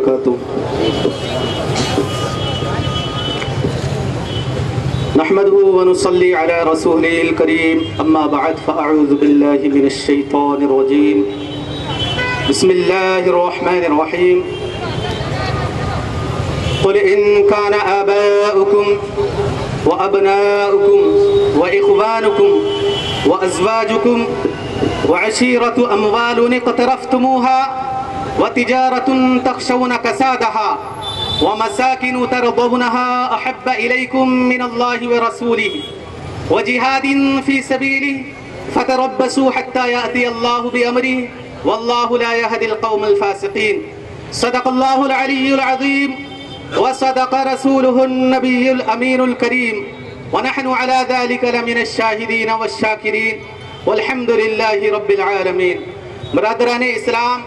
وبركاته نحمده ونصلي على رسوله الكريم أما بعد فأعوذ بالله من الشيطان الرجيم بسم الله الرحمن الرحيم قل إن كان آباؤكم وأبناؤكم وإخوانكم وأزواجكم وعشيرة أموال اقترفتموها وتجارة تخشون كسادها ومساكن ترضونها أحب إليكم من الله ورسوله وجهاد في سبيله فتربصوا حتى يأتي الله بأمره والله لا يهدي القوم الفاسقين صدق الله العلي العظيم وصدق رسوله النبي الأمين الكريم ونحن على ذلك لمن الشاهدين والشاكرين والحمد لله رب العالمين. برادران اسلام،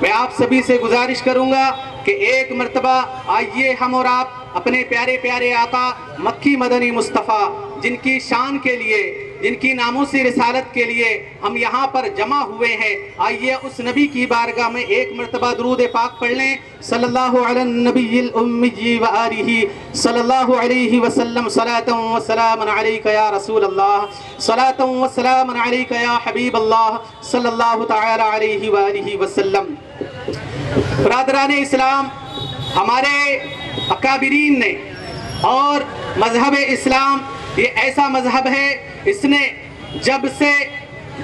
میں آپ سبھی سے گزارش کروں گا کہ ایک مرتبہ آئیے ہم اور آپ اپنے پیارے پیارے آقا مکی مدنی مصطفیٰ جن کی شان کے لیے، جن کی ناموسی رسالت کے لیے ہم یہاں پر جمع ہوئے ہیں، آئیے اس نبی کی بارگاہ میں ایک مرتبہ درود پاک پڑھ لیں. صلی اللہ علی النبی الامی وآلہ صلی اللہ علیہ وسلم صلاۃ و سلام علیک یا رسول اللہ صلاۃ و سلام علیک یا حبیب اللہ صلی اللہ تعالی علیہ وآلہ وسلم. برادران اسلام، ہمارے اکابرین نے اور مذہب اسلام یہ ایسا مذہب ہے، اس نے جب سے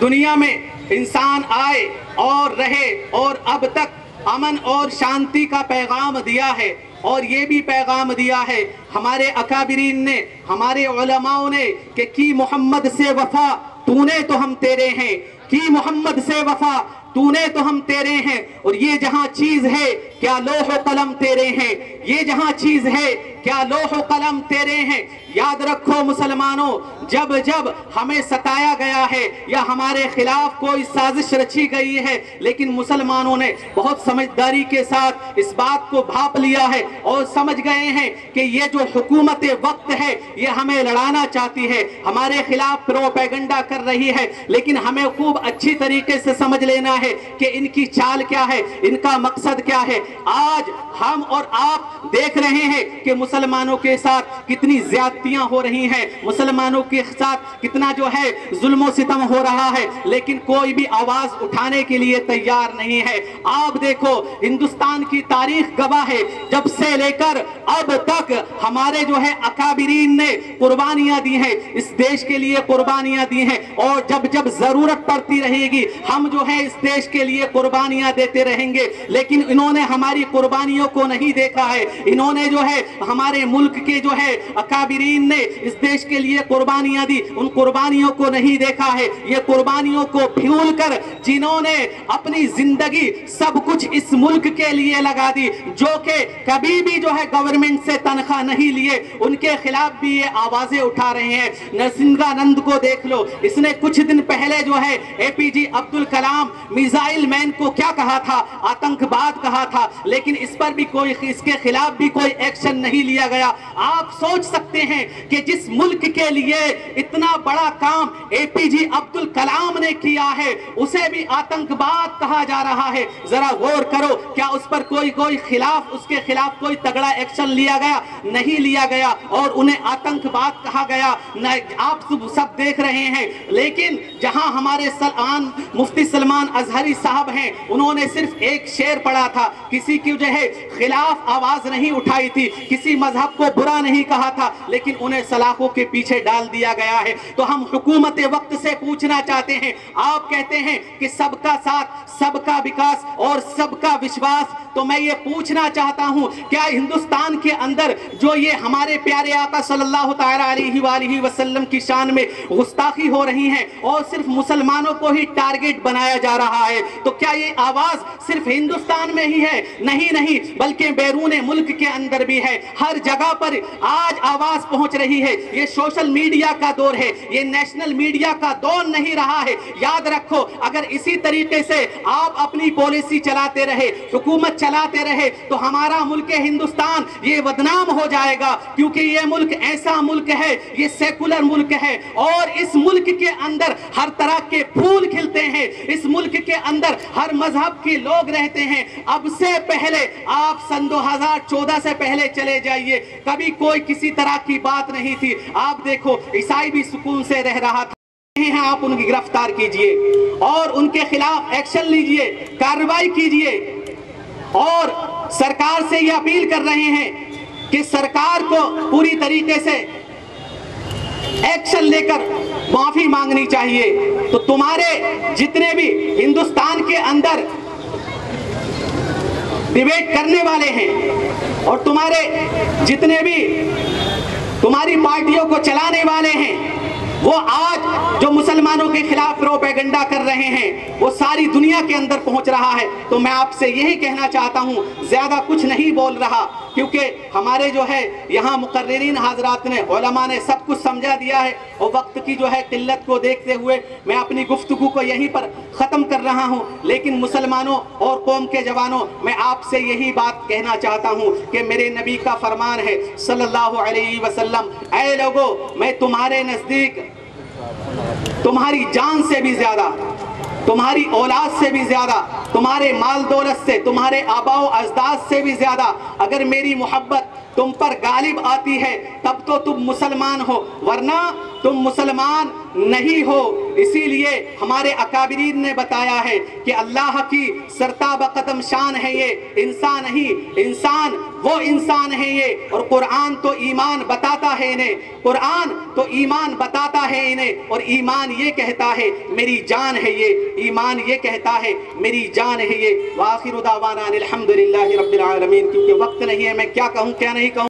دنیا میں انسان آئے اور رہے اور اب تک امن اور شانتی کا پیغام دیا ہے، اور یہ بھی پیغام دیا ہے ہمارے اکابرین نے، ہمارے علماء نے کہ کی محمد سے وفا تو نے تو ہم تیرے ہیں، کی محمد سے وفا تو نے تو ہم تیرے ہیں، اور یہ جہاں چیز ہے کیا لوح و قلم تیرے ہیں، یہ جہاں چیز ہے کیا لوح و قلم تیرے ہیں. یاد رکھو مسلمانوں، جب جب ہمیں ستایا گیا ہے یا ہمارے خلاف کوئی سازش رچی گئی ہے، لیکن مسلمانوں نے بہت سمجھداری کے ساتھ اس بات کو بھاپ لیا ہے اور سمجھ گئے ہیں کہ یہ جو حکومت وقت ہے یہ ہمیں لڑانا چاہتی ہے، ہمارے خلاف پروپیگنڈا کر رہی ہے، لیکن ہمیں خوب اچھی طریقے سے سمجھ لینا ہے کہ ان کی چال کیا ہے، ان کا مقصد کیا ہے. آج ہم اور آپ دیکھ رہے ہیں کہ مسلمانوں کے ساتھ کتنی زیادتیاں ہو رہی ہیں، مسلمانوں کے ساتھ کتنا جو ہے ظلم و ستم ہو رہا ہے، لیکن کوئی بھی آواز اٹھانے کے لیے تیار نہیں ہے. آپ دیکھو ہندوستان کی تاریخ گواہ ہے، جب سے لے کر اب تک ہمارے جو ہے اکابرین نے قربانیاں دی ہیں، اس دیش کے لیے قربانیاں دی ہیں، اور جب جب ضرورت پڑتی رہے گی ہم جو ہے اس دیش کے لیے قربانیاں دیتے رہیں گے. لیکن انہوں نے ہماری قربانیوں کو نہیں دیکھا ہے، انہوں نے جو ہے ہمارے ملک کے جو ہے اکابرین نے اس دیش کے لیے قربانیاں دی، ان قربانیوں کو نہیں دیکھا ہے. یہ قربانیوں کو بھول کر جنہوں نے اپنی زندگی سب کچھ اس ملک کے لیے لگا دی، جو کہ کبھی بھی جو ہے گورنمنٹ سے تنخواہ نہیں لیے، ان کے خلاف بھی یہ آوازیں اٹھا رہے ہیں. نرسنگانند کو دیکھ لو، اس نے کچھ دن پہلے جو ہے اے پی جی عبد الکلام میزائل مین کو کیا کہا تھا، آتنکواد کہا تھا، لیکن اس پر بھی کوئی، اس کے خلاف بھی کوئی ایکشن نہیں لیا گیا. آپ سوچ سکتے ہیں کہ جس ملک کے لیے اتنا بڑا کام اے پی جی عبد الکلام نے کیا ہے اسے بھی آتنکواد کہا جا رہا ہے. ذرا غور کرو، کیا اس پر کوئی خلاف، اس کے خلاف کوئی تگڑا ایکشن لیا گیا؟ نہیں لیا گیا، اور انہیں آتنکواد کہا گیا. آپ سب دیکھ رہے ہیں. لیکن جہاں ہمارے مفتی سلمان ازہری صاحب ہیں، انہوں نے صرف ایک شعر پڑھا تھا، کسی کی جو ہے خلاف آواز نہیں اٹھائی تھی، کسی مذہب کو برا نہیں کہا تھا، لیکن انہیں سلاخوں کے پیچھے ڈال دیا گیا ہے. تو ہم حکومت وقت سے پوچھنا چاہتے ہیں، آپ کہتے ہیں کہ سب کا ساتھ، سب کا وکاس اور سب کا وشواس، تو میں یہ پوچھنا چاہتا ہوں کیا ہندوستان کے اندر جو یہ ہمارے پیارے آقا صلی اللہ تعالی علیہ وآلہ وسلم کی شان میں گستاخی ہو رہی ہیں اور صرف مسلمانوں کو ہی ٹارگٹ بنایا جا رہا ہے، تو کیا یہ آواز صرف ہندوستان میں ہی ہے؟ نہیں، بلکہ بیرون ملک کے اندر بھی ہے. ہر جگہ پر آج آواز پہنچ رہی ہے. یہ سوشل میڈیا کا دور ہے، یہ نیشنل میڈیا کا دور نہیں رہا ہے. یاد رکھو، اگر اسی طریقے سے آپ اپنی پالیسی چلاتے رہے، حکومت چلاتے رہے، تو ہمارا ملک ہندوستان یہ بدنام ہو جائے گا، کیونکہ یہ ملک ایسا ملک ہے، یہ سیکولر ملک ہے، اور اس ملک کے اندر ہر طرح کے پھول کھلتے ہیں، اس ملک کے اندر ہر مذہب کے لوگ رہتے ہیں. اب سے پہلے آپ سن 2014 سے پہلے چلے جائیے، کبھی کوئی کسی طرح کی بات نہیں تھی. آپ دیکھو عیسائی بھی سکون سے رہ رہا تھا. ہیں آپ ان کی گرفتار کیجئے اور ان کے خلاف ایکشن لیجئے، کارروائی کیجئے. اور سرکار سے یہ اپیل کر رہے ہیں کہ سرکار کو پوری طریقے سے ایکشن لے کر معافی مانگنی چاہیے. تو تمہارے جتنے بھی ہندوستان کے اندر ڈیبیٹ کرنے والے ہیں اور تمہارے جتنے بھی تمہاری پارٹیوں کو چلانے والے ہیں، وہ آج جو مسلمانوں کے خلاف پروپیگنڈا کر رہے ہیں وہ ساری دنیا کے اندر پہنچ رہا ہے. تو میں آپ سے یہی کہنا چاہتا ہوں، زیادہ کچھ نہیں بول رہا کیونکہ ہمارے جو ہے یہاں مقررین حضرات نے، علماء نے سب کچھ سمجھا دیا ہے، اور وقت کی جو ہے قلت کو دیکھتے ہوئے میں اپنی گفتگو کو یہیں پر ختم کر رہا ہوں. لیکن مسلمانوں اور قوم کے جوانوں، میں آپ سے یہی بات کہنا چاہتا ہوں کہ میرے نبی کا فرمان ہے صلی اللہ علیہ وسلم، اے لوگو میں تمہارے نزدیک تمہاری جان سے بھی زیادہ، تمہاری اولاد سے بھی زیادہ، تمہارے مال دولت سے، تمہارے آباء و اجداد سے بھی زیادہ اگر میری محبت تم پر غالب آتی ہے تب تو تم مسلمان ہو، ورنہ تم مسلمان نہیں ہو. اسی لیے ہمارے اکابرین نے بتایا ہے کہ اللہ کی سرتاب قدم شان ہے یہ، انسان نہیں، انسان وہ انسان ہے یہ. اور قرآن تو ایمان بتاتا ہے انہیں، قرآن تو ایمان بتاتا ہے انہیں، اور ایمان یہ کہتا ہے میری جان ہے یہ، ایمان یہ کہتا ہے میری جان ہے یہ. وآخر دعوانا الحمدللہ رب العالمین. کیونکہ وقت نہیں ہے، میں کیا کہوں کیا نہیں کہوں.